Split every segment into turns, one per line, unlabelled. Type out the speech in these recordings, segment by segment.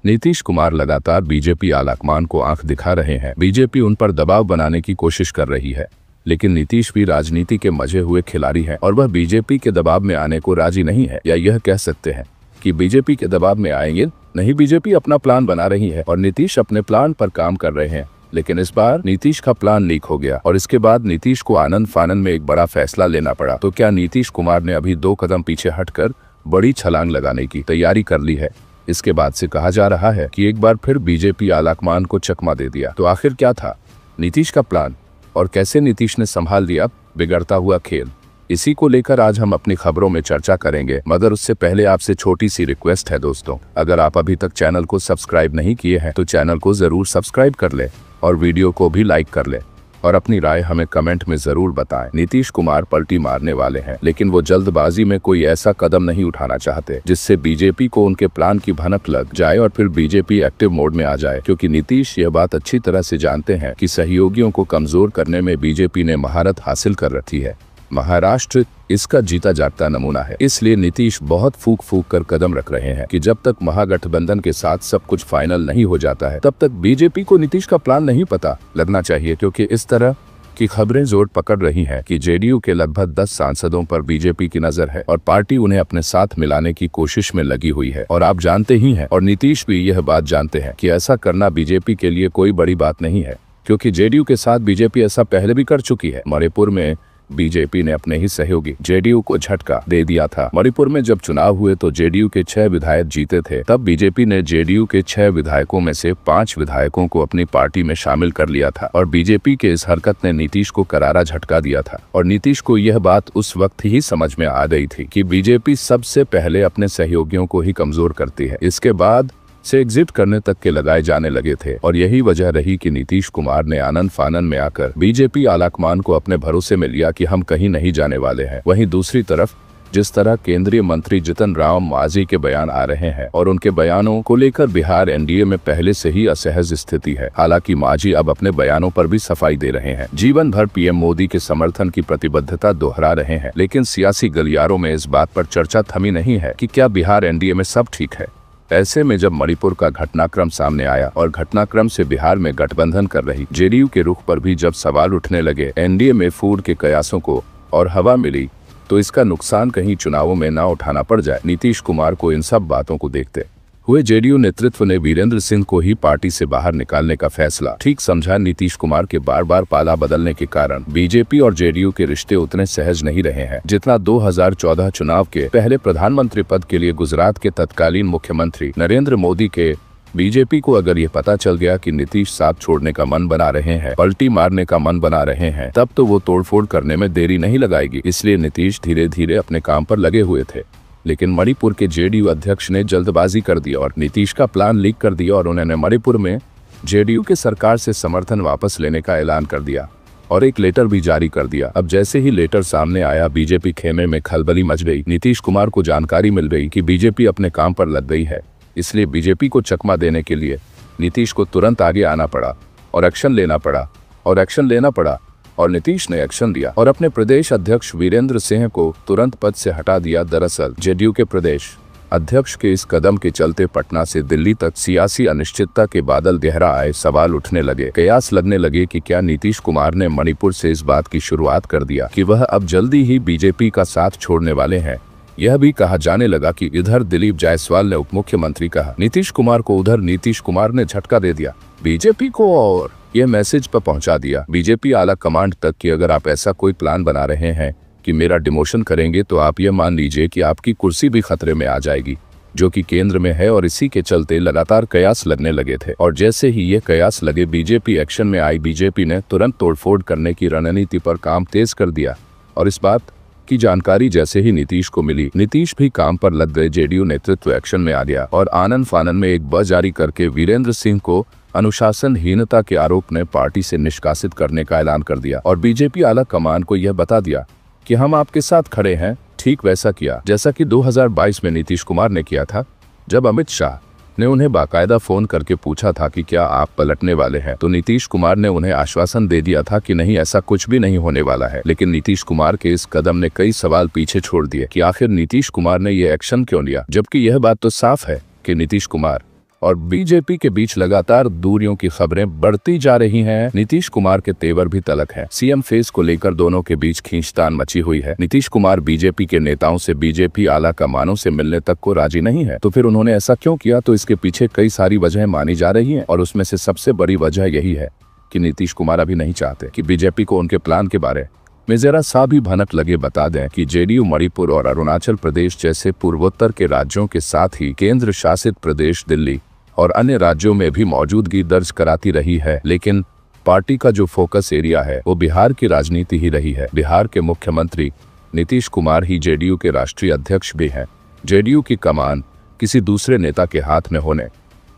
नीतीश कुमार लगातार बीजेपी आलाकमान को आंख दिखा रहे हैं। बीजेपी उन पर दबाव बनाने की कोशिश कर रही है, लेकिन नीतीश भी राजनीति के मजे हुए खिलाड़ी हैं और वह बीजेपी के दबाव में आने को राजी नहीं है। या यह कह सकते हैं कि बीजेपी के दबाव में आएंगे नहीं। बीजेपी अपना प्लान बना रही है और नीतीश अपने प्लान पर काम कर रहे हैं, लेकिन इस बार नीतीश का प्लान लीक हो गया और इसके बाद नीतीश को आनन फानन में एक बड़ा फैसला लेना पड़ा। तो क्या नीतीश कुमार ने अभी 2 कदम पीछे हटकर बड़ी छलांग लगाने की तैयारी कर ली है? इसके बाद से कहा जा रहा है कि एक बार फिर बीजेपी आलाकमान को चकमा दे दिया। तो आखिर क्या था नीतीश का प्लान और कैसे नीतीश ने संभाल लिया बिगड़ता हुआ खेल? इसी को लेकर आज हम अपनी खबरों में चर्चा करेंगे, मगर उससे पहले आपसे छोटी सी रिक्वेस्ट है दोस्तों, अगर आप अभी तक चैनल को सब्सक्राइब नहीं किए हैं तो चैनल को जरूर सब्सक्राइब कर ले और वीडियो को भी लाइक कर ले और अपनी राय हमें कमेंट में जरूर बताएं। नीतीश कुमार पलटी मारने वाले हैं, लेकिन वो जल्दबाजी में कोई ऐसा कदम नहीं उठाना चाहते जिससे बीजेपी को उनके प्लान की भनक लग जाए और फिर बीजेपी एक्टिव मोड में आ जाए, क्योंकि नीतीश यह बात अच्छी तरह से जानते हैं कि सहयोगियों को कमजोर करने में बीजेपी ने महारत हासिल कर रखी है। महाराष्ट्र इसका जीता जागता नमूना है। इसलिए नीतीश बहुत फूक फूक कर कदम रख रहे हैं कि जब तक महागठबंधन के साथ सब कुछ फाइनल नहीं हो जाता है तब तक बीजेपी को नीतीश का प्लान नहीं पता लगना चाहिए, क्योंकि इस तरह की खबरें जोर पकड़ रही हैं कि जेडीयू के लगभग 10 सांसदों पर बीजेपी की नजर है और पार्टी उन्हें अपने साथ मिलाने की कोशिश में लगी हुई है। और आप जानते ही हैं और नीतीश भी यह बात जानते हैं कि ऐसा करना बीजेपी के लिए कोई बड़ी बात नहीं है, क्योंकि जेडीयू के साथ बीजेपी ऐसा पहले भी कर चुकी है। मणिपुर में बीजेपी ने अपने ही सहयोगी जेडीयू को झटका दे दिया था। मणिपुर में जब चुनाव हुए तो जेडीयू के 6 विधायक जीते थे। तब बीजेपी ने जेडीयू के 6 विधायकों में से 5 विधायकों को अपनी पार्टी में शामिल कर लिया था और बीजेपी के इस हरकत ने नीतीश को करारा झटका दिया था। और नीतीश को यह बात उस वक्त ही समझ में आ गई थी कि बीजेपी सबसे पहले अपने सहयोगियों को ही कमजोर करती है, इसके बाद से एग्जिट करने तक के लगाए जाने लगे थे। और यही वजह रही कि नीतीश कुमार ने आनन फानन में आकर बीजेपी आलाकमान को अपने भरोसे में लिया कि हम कहीं नहीं जाने वाले हैं। वहीं दूसरी तरफ जिस तरह केंद्रीय मंत्री जितन राम मांझी के बयान आ रहे हैं और उनके बयानों को लेकर बिहार एनडीए में पहले से ही असहज स्थिति है। हालांकि मांझी अब अपने बयानों पर भी सफाई दे रहे हैं, जीवन भर पीएम मोदी के समर्थन की प्रतिबद्धता दोहरा रहे हैं, लेकिन सियासी गलियारों में इस बात पर चर्चा थमी नहीं है कि क्या बिहार एनडीए में सब ठीक है। ऐसे में जब मणिपुर का घटनाक्रम सामने आया और घटनाक्रम से बिहार में गठबंधन कर रही जेडीयू के रुख पर भी जब सवाल उठने लगे, एनडीए में फूट के कयासों को और हवा मिली, तो इसका नुकसान कहीं चुनावों में ना उठाना पड़ जाए। नीतीश कुमार को इन सब बातों को देखते हुए जेडीयू नेतृत्व ने वीरेंद्र सिंह को ही पार्टी से बाहर निकालने का फैसला ठीक समझा। नीतीश कुमार के बार बार पाला बदलने के कारण बीजेपी और जेडीयू के रिश्ते उतने सहज नहीं रहे हैं जितना 2014 चुनाव के पहले प्रधानमंत्री पद के लिए गुजरात के तत्कालीन मुख्यमंत्री नरेंद्र मोदी के। बीजेपी को अगर ये पता चल गया कि नीतीश साथ छोड़ने का मन बना रहे हैं, पलटी मारने का मन बना रहे हैं, तब तो वो तोड़फोड़ करने में देरी नहीं लगाएगी। इसलिए नीतीश धीरे धीरे अपने काम पर लगे हुए थे, लेकिन मणिपुर के जेडीयू अध्यक्ष ने जल्दबाजी कर दी और नीतीश का प्लान लीक कर दिया और उन्होंने मणिपुर में जेडीयू के सरकार से समर्थन वापस लेने का ऐलान कर दिया और एक लेटर भी जारी कर दिया। अब जैसे ही लेटर सामने आया, बीजेपी खेमे में खलबली मच गई। नीतीश कुमार को जानकारी मिल गई कि बीजेपी अपने काम पर लग गई है, इसलिए बीजेपी को चकमा देने के लिए नीतीश को तुरंत आगे आना पड़ा और एक्शन लेना पड़ा और नीतीश ने एक्शन लिया और अपने प्रदेश अध्यक्ष वीरेंद्र सिंह को तुरंत पद से हटा दिया। दरअसल जेडीयू के प्रदेश अध्यक्ष के इस कदम के चलते पटना से दिल्ली तक सियासी अनिश्चितता के बादल गहरा आए। सवाल उठने लगे, कयास लगने लगे कि क्या नीतीश कुमार ने मणिपुर से इस बात की शुरुआत कर दिया कि वह अब जल्दी ही बीजेपी का साथ छोड़ने वाले हैं। यह भी कहा जाने लगा कि इधर दिलीप जायसवाल ने उप मुख्यमंत्री कहा नीतीश कुमार को, उधर नीतीश कुमार ने झटका दे दिया बीजेपी को और यह मैसेज पर पहुंचा दिया बीजेपी आला कमांड तक कि अगर आप ऐसा कोई प्लान बना रहे हैं कि मेरा डिमोशन करेंगे तो आप ये मान लीजिए कि आपकी कुर्सी भी खतरे में आ जाएगी, जो कि केंद्र में है। और इसी के चलते लगातार कयास लगने लगे थे और जैसे ही ये कयास लगे, बीजेपी एक्शन में आई। बीजेपी ने तुरंत तोड़फोड़ करने की रणनीति पर काम तेज कर दिया और इस बात की जानकारी जैसे ही नीतीश को मिली, नीतीश भी काम पर लग गए। जेडीयू नेतृत्व एक्शन में आ गया और आनन फानन में एक बयान जारी करके वीरेंद्र सिंह को अनुशासनहीनता के आरोप में पार्टी से निष्कासित करने का ऐलान कर दिया और बीजेपी आला कमान को यह बता दिया कि हम आपके साथ खड़े हैं। ठीक वैसा किया जैसा कि 2022 में नीतीश कुमार ने किया था, जब अमित शाह ने उन्हें बाकायदा फोन करके पूछा था कि क्या आप पलटने वाले हैं, तो नीतीश कुमार ने उन्हें आश्वासन दे दिया था कि नहीं, ऐसा कुछ भी नहीं होने वाला है। लेकिन नीतीश कुमार के इस कदम ने कई सवाल पीछे छोड़ दिए कि आखिर नीतीश कुमार ने यह एक्शन क्यों लिया, जबकि यह बात तो साफ है कि नीतीश कुमार और बीजेपी के बीच लगातार दूरियों की खबरें बढ़ती जा रही हैं। नीतीश कुमार के तेवर भी तलक है। सीएम फेस को लेकर दोनों के बीच खींचतान मची हुई है। नीतीश कुमार बीजेपी के नेताओं से बीजेपी आला कमानों से मिलने तक को राजी नहीं है, तो फिर उन्होंने ऐसा क्यों किया? तो इसके पीछे कई सारी वजहें मानी जा रही हैं और उसमें से सबसे बड़ी वजह यही है कि नीतीश कुमार अभी नहीं चाहते कि बीजेपी को उनके प्लान के बारे में जरा सा भी भनक लगे। बता दें कि जेडीयू मणिपुर और अरुणाचल प्रदेश जैसे पूर्वोत्तर के राज्यों के साथ ही केंद्र शासित प्रदेश दिल्ली और अन्य राज्यों में भी मौजूदगी दर्ज कराती रही है, लेकिन पार्टी का जो फोकस एरिया है वो बिहार की राजनीति ही रही है। बिहार के मुख्यमंत्री नीतीश कुमार ही जेडीयू के राष्ट्रीय अध्यक्ष भी हैं। जेडीयू की कमान किसी दूसरे नेता के हाथ में होने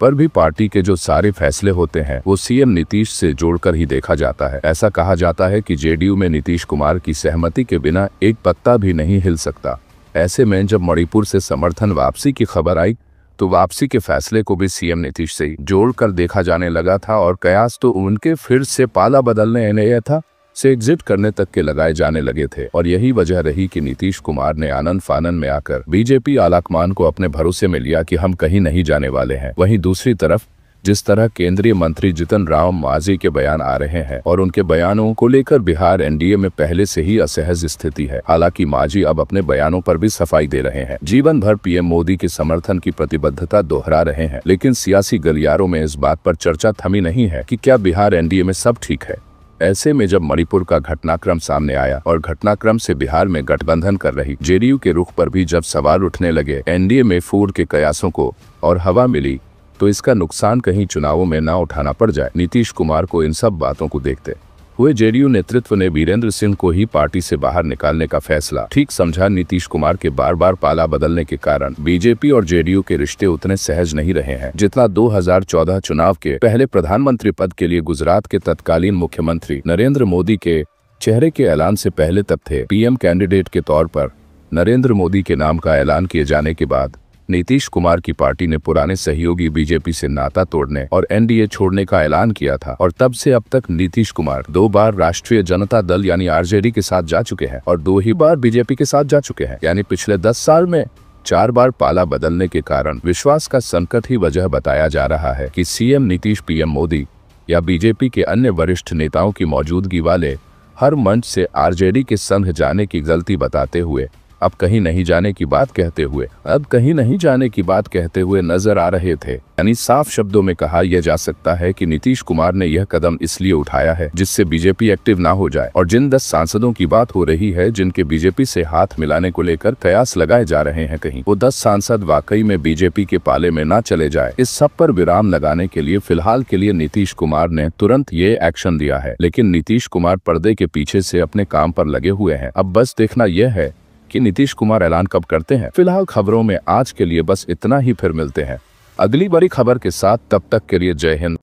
पर भी पार्टी के जो सारे फैसले होते हैं वो सीएम नीतीश से जोड़कर ही देखा जाता है। ऐसा कहा जाता है कि जेडीयू में नीतीश कुमार की सहमति के बिना एक पत्ता भी नहीं हिल सकता। ऐसे में जब मणिपुर से समर्थन वापसी की खबर आई तो वापसी के फैसले को भी सीएम नीतीश से जोड़कर देखा जाने लगा था और कयास तो उनके फिर से पाला बदलने एनएए था से एग्जिट करने तक के लगाए जाने लगे थे। और यही वजह रही कि नीतीश कुमार ने आनन फानन में आकर बीजेपी आलाकमान को अपने भरोसे में लिया कि हम कहीं नहीं जाने वाले हैं। वहीं दूसरी तरफ जिस तरह केंद्रीय मंत्री जितन राम मांझी के बयान आ रहे हैं और उनके बयानों को लेकर बिहार एनडीए में पहले से ही असहज स्थिति है। हालांकि मांझी अब अपने बयानों पर भी सफाई दे रहे हैं, जीवन भर पीएम मोदी के समर्थन की प्रतिबद्धता दोहरा रहे हैं, लेकिन सियासी गलियारों में इस बात पर चर्चा थमी नहीं है कि क्या बिहार एनडीए में सब ठीक है। ऐसे में जब मणिपुर का घटनाक्रम सामने आया और घटनाक्रम से बिहार में गठबंधन कर रही जेडीयू के रुख पर भी जब सवाल उठने लगे, एनडीए में फूट के कयासों को और हवा मिली, तो इसका नुकसान कहीं चुनावों में ना उठाना पड़ जाए। नीतीश कुमार को इन सब बातों को देखते हुए जेडीयू नेतृत्व ने वीरेंद्र सिंह को ही पार्टी से बाहर निकालने का फैसला ठीक समझा। नीतीश कुमार के बार बार पाला बदलने के कारण बीजेपी और जेडीयू के रिश्ते उतने सहज नहीं रहे हैं जितना 2014 चुनाव के पहले प्रधानमंत्री पद के लिए गुजरात के तत्कालीन मुख्यमंत्री नरेंद्र मोदी के चेहरे के ऐलान से पहले तब थे। पीएम कैंडिडेट के तौर पर नरेंद्र मोदी के नाम का ऐलान किए जाने के बाद नीतीश कुमार की पार्टी ने पुराने सहयोगी बीजेपी से नाता तोड़ने और एनडीए छोड़ने का ऐलान किया था और तब से अब तक नीतीश कुमार 2 बार राष्ट्रीय जनता दल यानी आरजेडी के साथ जा चुके हैं और 2 ही बार बीजेपी के साथ जा चुके हैं। यानी पिछले 10 साल में 4 बार पाला बदलने के कारण विश्वास का संकट ही वजह बताया जा रहा है कि सीएम नीतीश पीएम मोदी या बीजेपी के अन्य वरिष्ठ नेताओं की मौजूदगी वाले हर मंच से आरजेडी के संग जाने की गलती बताते हुए अब कहीं नहीं जाने की बात कहते हुए नजर आ रहे थे। यानी साफ शब्दों में कहा यह जा सकता है कि नीतीश कुमार ने यह कदम इसलिए उठाया है जिससे बीजेपी एक्टिव ना हो जाए और जिन 10 सांसदों की बात हो रही है जिनके बीजेपी से हाथ मिलाने को लेकर कयास लगाए जा रहे हैं, कहीं वो 10 सांसद वाकई में बीजेपी के पाले में ना चले जाए। इस सब पर विराम लगाने के लिए फिलहाल के लिए नीतीश कुमार ने तुरंत ये एक्शन दिया है, लेकिन नीतीश कुमार पर्दे के पीछे से अपने काम पर लगे हुए हैं। अब बस देखना यह है कि नीतीश कुमार ऐलान कब करते हैं। फिलहाल खबरों में आज के लिए बस इतना ही, फिर मिलते हैं अगली बड़ी खबर के साथ। तब तक के लिए जय हिंद।